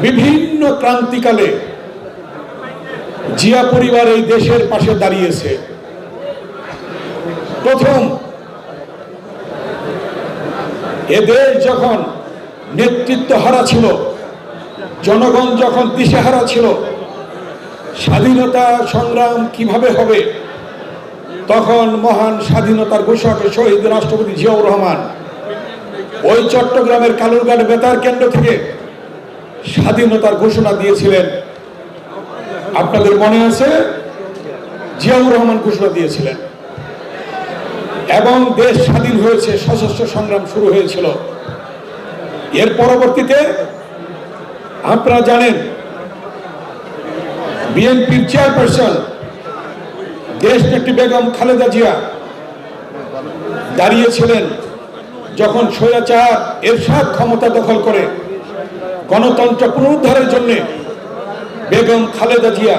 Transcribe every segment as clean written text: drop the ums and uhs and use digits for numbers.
বিভিন্ন ক্রান্তিকালে জিয়া পরিবার এই দেশের পাশে দাঁড়িয়েছে। প্রথম এ দেশ যখন নেতৃত্ব হারা ছিল, জনগণ যখন দিশেহারা ছিল, স্বাধীনতা সংগ্রাম কিভাবে হবে, তখন মহান স্বাধীনতার ঘোষক শহীদ রাষ্ট্রপতি জিয়াউর রহমান ওই চট্টগ্রামের কালুরঘাট বেতার কেন্দ্র থেকে স্বাধীনতার ঘোষণা দিয়েছিলেন। আপনাদের মনে আছে? জিয়াউর রহমান ঘোষণা দিয়েছিলেন এবং দেশ স্বাধীন হয়েছে, সশস্ত্র সংগ্রাম শুরু হয়েছিল। এর পরবর্তীতে আপনারা জানেন বিএনপির চেয়ারপারসন দেশনেত্রী বেগম খালেদা জিয়া দাঁড়িয়েছিলেন যখন স্বৈরাচার এরশাদ ক্ষমতা দখল করে গণতন্ত্র পুনরুদ্ধারের জন্য। বেগম খালেদা জিয়া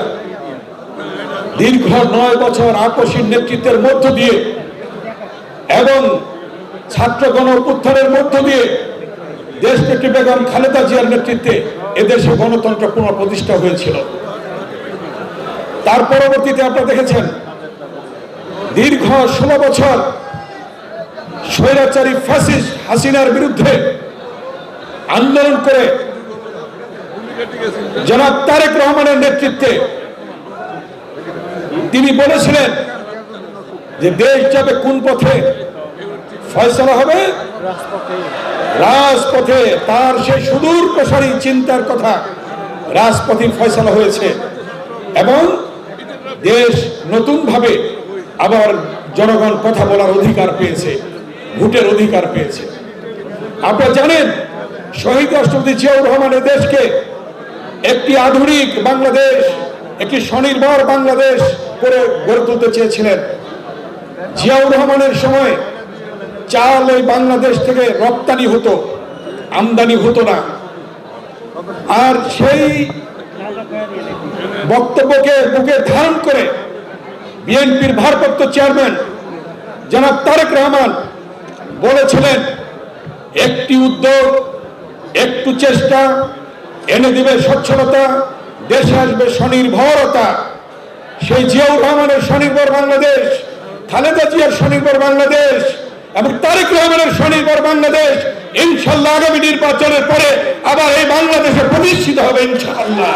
দীর্ঘ 9 বছর আপসীর নেতৃত্বের মধ্য দিয়ে এবং ছাত্র গণ অভ্যুত্থানের মধ্য দিয়ে দেশনেত্রী বেগম খালেদা জিয়ার নেতৃত্বে এদেশে গণতন্ত্র পুনঃপ্রতিষ্ঠা হয়েছিল। তার পরবর্তীতে আপনারা দেখেছেন দীর্ঘ 16 বছর স্বৈরাচারী ফ্যাসিস্ট হাসিনার বিরুদ্ধে আন্দোলন করে জনাব তারেক রহমানের নেতৃত্বে তিনি বলেছিলেন যে দেশ যাবে কোন পথে, ফয়সালা হবে রাজপথে। তার সেই সুদূর প্রসারী চিন্তার কথা রাজপথে ফয়সালা হয়েছে এবং দেশ নতুন ভাবে আবার জনগণ কথা বলার অধিকার পেয়েছে, ভোটের অধিকার পেয়েছে। আপনারা জানেন শহীদ রাষ্ট্রপতি জিয়াউর রহমান দেশকে একটি আধুনিক বাংলাদেশ, একটি স্বনির্ভর বাংলাদেশ করে গড়ে তুলতে চেয়েছিলেন। জিয়াউর রহমানের সময় চাল ওই বাংলাদেশ থেকে রপ্তানি হতো, আমদানি হতো না। আর সেই বক্তব্যকে বুকে ধারণ করে বিএনপির ভারপ্রাপ্ত চেয়ারম্যান জনাব তারেক রহমান বলেছিলেন একটি উদ্যোগ, একটু চেষ্টা এনে দিবে সচ্ছলতা, দেশে আসবে স্বনির্ভরতা। সেই জিয়াউর রহমানের স্বনির্ভর বাংলাদেশ, খালেদা জিয়ার স্বনির্ভর বাংলাদেশ এবং তারেক রহমানের স্বনির্ভর বাংলাদেশ ইনশাআল্লাহ আগামী নির্বাচনের পরে আবার এই বাংলাদেশে প্রতিষ্ঠিত হবে ইনশাআল্লাহ।